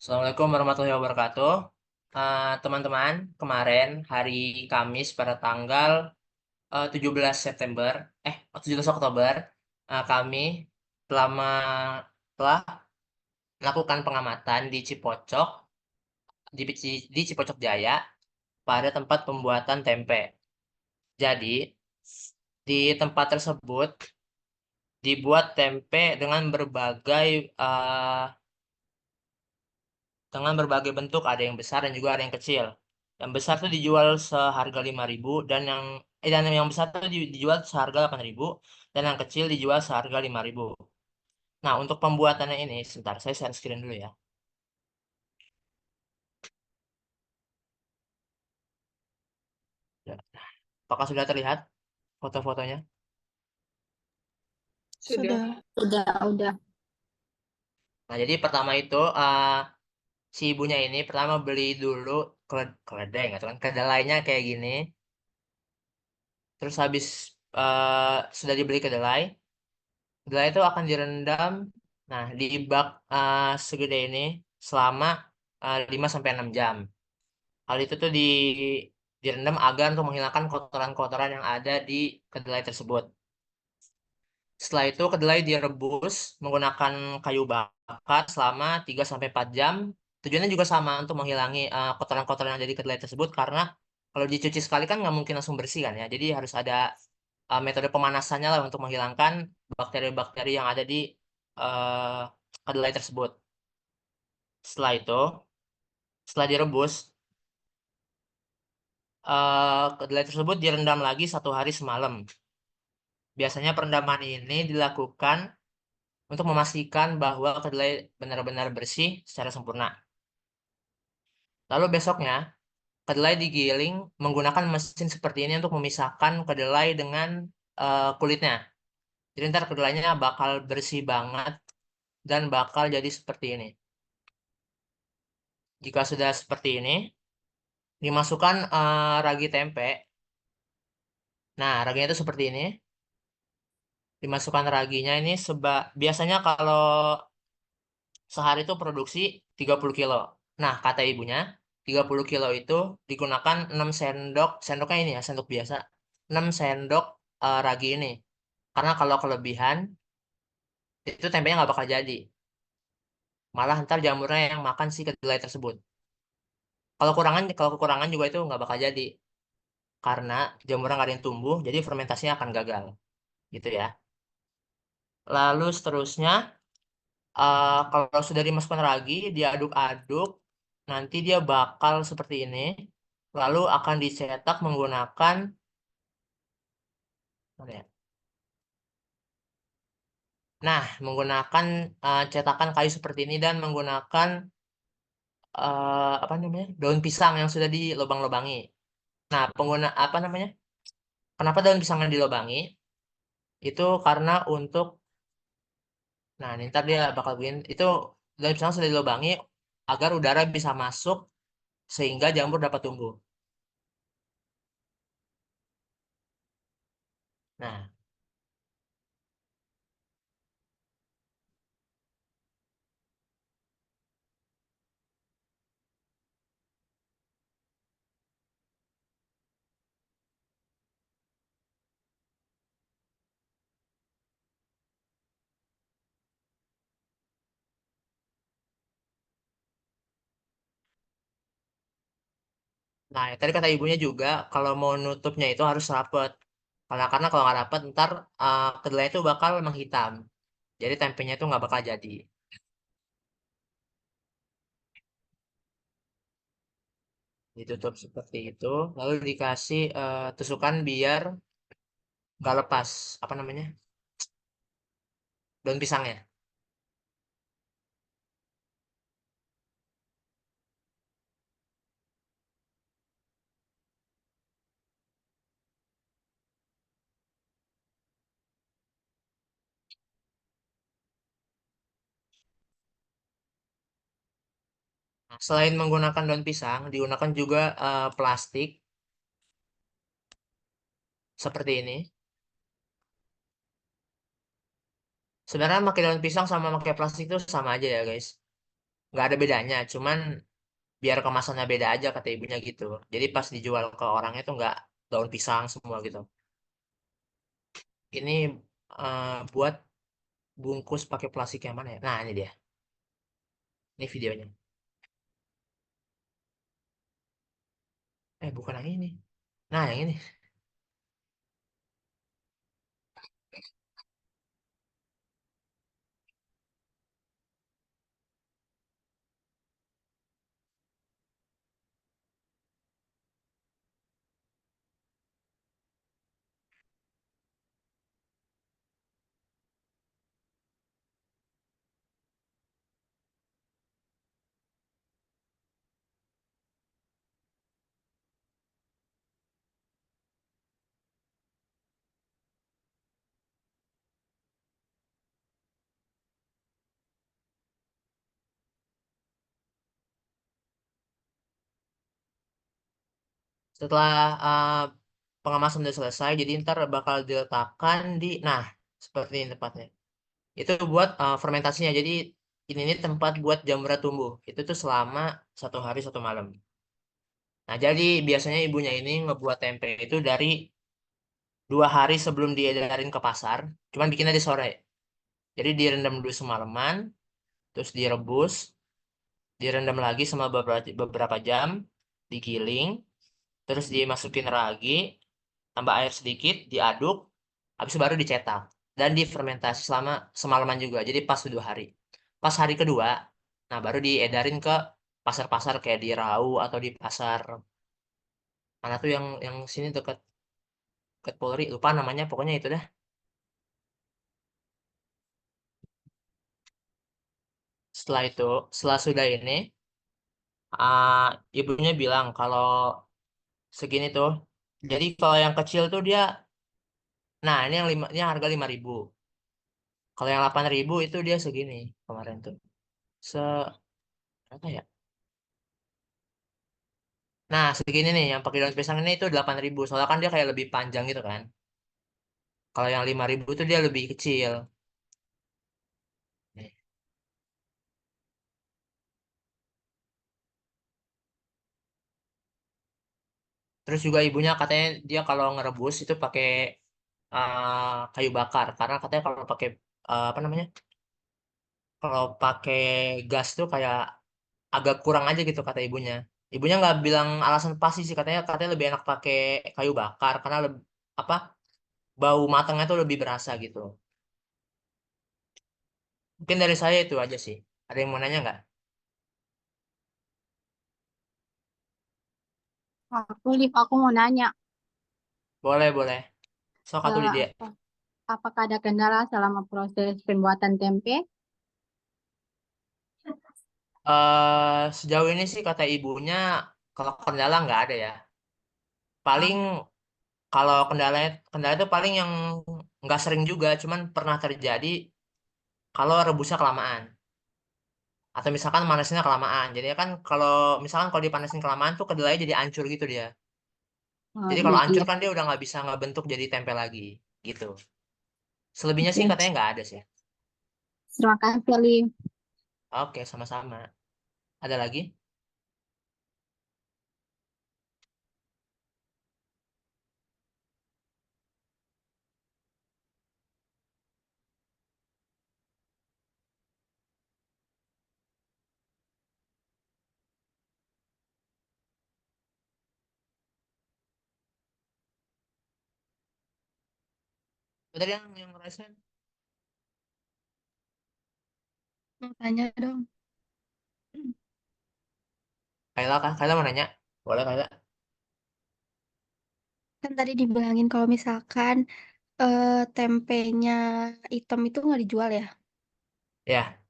Assalamualaikum warahmatullahi wabarakatuh. Teman-teman, kemarin hari Kamis pada tanggal 17 September, 17 Oktober, kami telah, telah melakukan pengamatan di Cipocok, di Cipocok Jaya, pada tempat pembuatan tempe. Jadi, di tempat tersebut dibuat tempe dengan berbagai bentuk, ada yang besar dan juga ada yang kecil. Yang besar tuh dijual seharga 5.000 dan yang besar tuh dijual seharga 8.000 dan yang kecil dijual seharga 5.000. Nah, untuk pembuatannya ini, sebentar saya share screen dulu ya. Ya. Apakah sudah terlihat foto-fotonya? Sudah. Udah. Nah, jadi pertama itu si ibunya ini pertama beli dulu keledai, nggak tahu kan, kedelainya kayak gini. Terus habis sudah dibeli kedelai, kedelai itu akan direndam, nah di bak segede ini selama 5 sampai 6 jam. Hal itu tuh direndam agar untuk menghilangkan kotoran-kotoran yang ada di kedelai tersebut. Setelah itu kedelai direbus menggunakan kayu bakar selama 3 sampai 4 jam. Tujuannya juga sama untuk menghilangi kotoran-kotoran yang ada di kedelai tersebut karena kalau dicuci sekali kan nggak mungkin langsung bersih kan ya. Jadi harus ada metode pemanasannya lah untuk menghilangkan bakteri-bakteri yang ada di eh, kedelai tersebut. Setelah itu, setelah direbus, kedelai tersebut direndam lagi 1 hari semalam. Biasanya perendaman ini dilakukan untuk memastikan bahwa kedelai benar-benar bersih secara sempurna. Lalu besoknya, kedelai digiling menggunakan mesin seperti ini untuk memisahkan kedelai dengan kulitnya. Jadi ntar kedelainya bakal bersih banget dan bakal jadi seperti ini. Jika sudah seperti ini, dimasukkan ragi tempe. Nah, raginya itu seperti ini. Dimasukkan raginya ini biasanya kalau sehari itu produksi 30 kilo. Nah, kata ibunya, 30 kilo itu digunakan 6 sendok, sendoknya ini ya, sendok biasa. 6 sendok ragi ini. Karena kalau kelebihan, itu tempenya nggak bakal jadi. Malah ntar jamurnya yang makan si kedelai tersebut. Kalau kekurangan juga itu nggak bakal jadi. Karena jamurnya nggak ada yang tumbuh, jadi fermentasinya akan gagal. Gitu ya. Lalu seterusnya, kalau sudah dimasukkan ragi, diaduk-aduk, nanti dia bakal seperti ini. Lalu akan dicetak menggunakan, mana ya? Nah, menggunakan cetakan kayu seperti ini dan menggunakan apa namanya, daun pisang yang sudah dilobang-lobangi. Nah, apa namanya? Kenapa daun pisangnya dilobangi? Itu karena untuk, nah, ini ntar dia bakal bikin itu daun pisang sudah dilobangi agar udara bisa masuk sehingga jamur dapat tumbuh. Nah, nah, tadi kata ibunya juga kalau mau nutupnya itu harus rapet. Karena kalau nggak rapet ntar kedelai itu bakal menghitam. Jadi tempenya itu nggak bakal jadi. Ditutup seperti itu, lalu dikasih tusukan biar nggak lepas apa namanya daun pisangnya. Nah, selain menggunakan daun pisang, digunakan juga plastik seperti ini. Sebenarnya pakai daun pisang sama pakai plastik itu sama aja ya guys. nggak ada bedanya, cuman biar kemasannya beda aja kata ibunya gitu. Jadi pas dijual ke orangnya tuh nggak daun pisang semua gitu. Ini buat bungkus pakai plastik yang mana ya? Nah ini dia, ini videonya. Bukan yang ini. Nah yang ini. Setelah pengemasan udah selesai, jadi ntar bakal diletakkan di, nah seperti ini tempatnya. Itu buat fermentasinya. Jadi ini tempat buat jamurnya tumbuh. Itu tuh selama 1 hari 1 malam. Nah jadi biasanya ibunya ini ngebuat tempe itu dari 2 hari sebelum diedarin ke pasar. Cuman bikinnya di sore. Jadi direndam dulu semalaman, terus direbus, direndam lagi sama beberapa jam, digiling, terus dimasukin ragi, tambah air sedikit, diaduk, habis itu baru dicetak dan difermentasi selama semalaman juga. Jadi pas 2 hari. Pas hari kedua, nah baru diedarin ke pasar-pasar kayak di Rau atau di pasar mana tuh yang sini dekat dekat Polri, lupa namanya, pokoknya itu dah. Setelah itu, setelah sudah ini, ibunya bilang kalau segini tuh. Jadi kalau yang kecil tuh dia, nah ini yang lima, ini harga 5.000. Kalau yang 8.000 itu dia segini kemarin tuh. Se Berapa ya? Nah, segini nih yang pakai daun pisang ini itu 8.000. Soalnya kan dia kayak lebih panjang gitu kan. Kalau yang 5.000 itu dia lebih kecil. Nih. Terus juga ibunya katanya dia kalau ngerebus itu pakai kayu bakar. Karena katanya kalau pakai apa namanya? Kalau pakai gas tuh kayak agak kurang aja gitu kata ibunya. Ibunya nggak bilang alasan pasti sih, katanya lebih enak pakai kayu bakar karena apa, bau matangnya tuh lebih berasa gitu. Mungkin dari saya itu aja sih. Ada yang mau nanya nggak? Aku mau nanya, Boleh, boleh. Sok atuh di dia. apa, apakah ada kendala selama proses pembuatan tempe? Sejauh ini sih kata ibunya kalau kendala nggak ada ya. Ah, Paling kalau kendala itu paling yang nggak sering juga, cuman pernah terjadi kalau rebusnya kelamaan atau misalkan manasnya kelamaan. Jadi kan kalau misalkan kalau dipanasin kelamaan tuh kedelainya jadi hancur gitu dia. Jadi kalau iya, hancur iya. kan dia udah nggak bisa ngebentuk jadi tempe lagi gitu. Selebihnya sih Oke. katanya nggak ada sih. Terima kasih, Lim. Oke, sama-sama. Ada lagi? Tadi yang ngerasain? Mau tanya dong. Kayla kan? Kayla mau nanya? Boleh Kayla? Kan tadi dibilangin kalau misalkan tempenya hitam itu nggak dijual ya. Ya.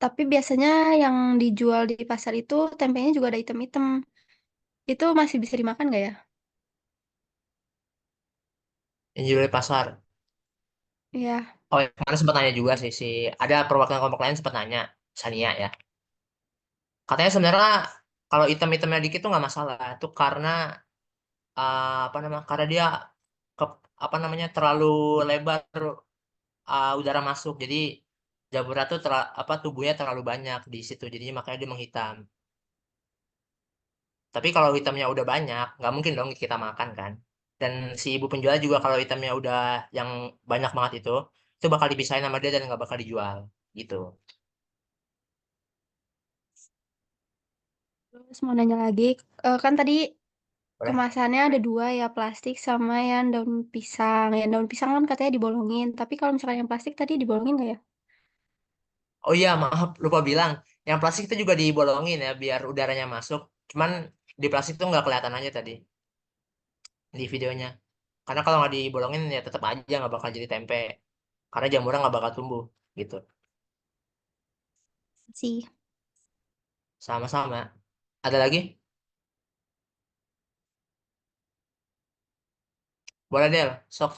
Tapi biasanya yang dijual di pasar itu tempenya juga ada hitam-hitam. Itu masih bisa dimakan nggak ya? Yang jual di pasar. Iya. Oh, ya, karena sempat nanya juga sih, ada perwakilan kelompok lain sempat nanya, Sania ya. Katanya sebenarnya kalau item-itemnya dikit tuh nggak masalah. Itu karena apa namanya? Karena dia ke, apa namanya terlalu lebar udara masuk. Jadi Jamurnya tuh apa tubuhnya terlalu banyak di situ, jadinya makanya dia menghitam. Tapi kalau hitamnya udah banyak, nggak mungkin dong kita makan kan. Dan si ibu penjual juga kalau hitamnya udah yang banyak banget itu bakal dipisahin sama dia dan nggak bakal dijual gitu. Terus mau nanya lagi, kan tadi Boleh? kemasannya ada dua ya, plastik sama yang daun pisang. Yang daun pisang kan katanya dibolongin, tapi kalau misalkan yang plastik tadi dibolongin nggak ya? Oh iya, maaf lupa bilang. Yang plastik itu juga dibolongin ya biar udaranya masuk. Cuman di plastik tuh nggak kelihatan aja tadi di videonya. Karena kalau nggak dibolongin ya tetap aja nggak bakal jadi tempe. Karena jamurnya nggak bakal tumbuh gitu. Sih. Sama-sama. Ada lagi? Boleh Del. Sok.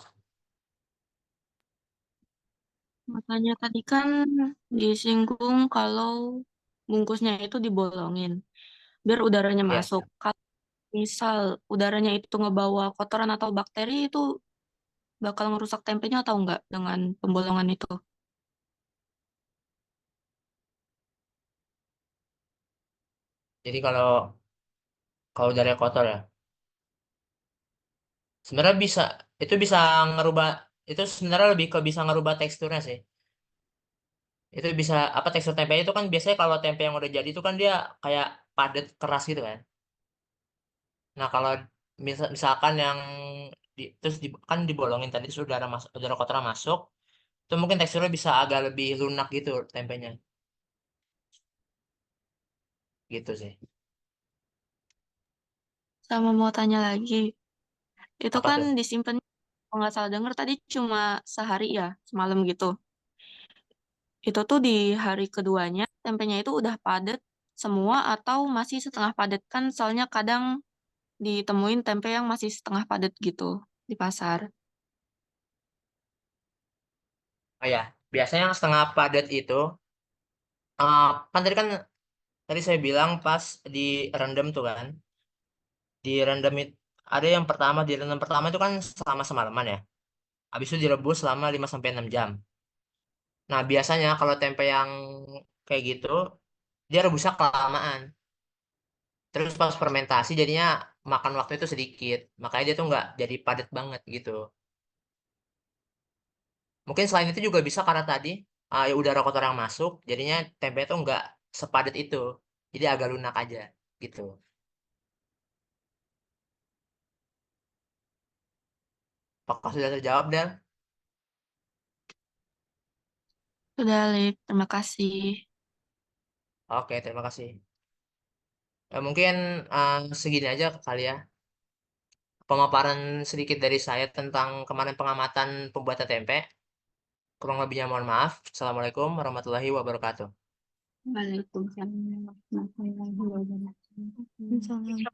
Makanya tadi kan disinggung kalau bungkusnya itu dibolongin biar udaranya Ya. masuk. Kalau misal udaranya itu ngebawa kotoran atau bakteri itu bakal ngerusak tempenya atau enggak dengan pembolongan itu? Jadi kalau kalau udaranya kotor ya, sebenarnya bisa itu bisa ngerubah itu sebenarnya lebih ke bisa ngerubah teksturnya sih. Itu bisa apa tekstur tempe itu kan biasanya kalau tempe yang udah jadi itu kan dia kayak padat keras gitu kan. Nah, kalau misalkan yang kan dibolongin tadi terus udara kotor masuk, itu mungkin teksturnya bisa agak lebih lunak gitu tempenya, gitu sih. Sama mau tanya lagi, itu Apa kan tuh? disimpan kalau nggak salah denger tadi cuma sehari ya, semalam gitu. Itu tuh di hari keduanya tempenya itu udah padat semua atau masih setengah padat kan soalnya kadang ditemuin tempe yang masih setengah padat gitu di pasar. Oh ya, biasanya yang setengah padat itu, kan tadi saya bilang pas direndam tuh kan, direndam itu ada yang pertama direndam pertama itu kan selama semalaman ya. Habis itu direbus selama 5 sampai 6 jam. Nah, biasanya kalau tempe yang kayak gitu, dia rebusnya kelamaan. Terus pas fermentasi jadinya makan waktu itu sedikit. Makanya dia tuh nggak jadi padat banget gitu. Mungkin selain itu juga bisa karena tadi ya udara kotor yang masuk, jadinya tempe itu nggak sepadat itu. Jadi agak lunak aja gitu. Apakah sudah terjawab, Del? Sudah, Lip. Terima kasih. Oke, terima kasih. Mungkin segini aja kali ya. Pemaparan sedikit dari saya tentang kemarin pengamatan pembuatan tempe. Kurang lebihnya mohon maaf. Assalamualaikum warahmatullahi wabarakatuh. Waalaikumsalam warahmatullahi wabarakatuh. Misalnya.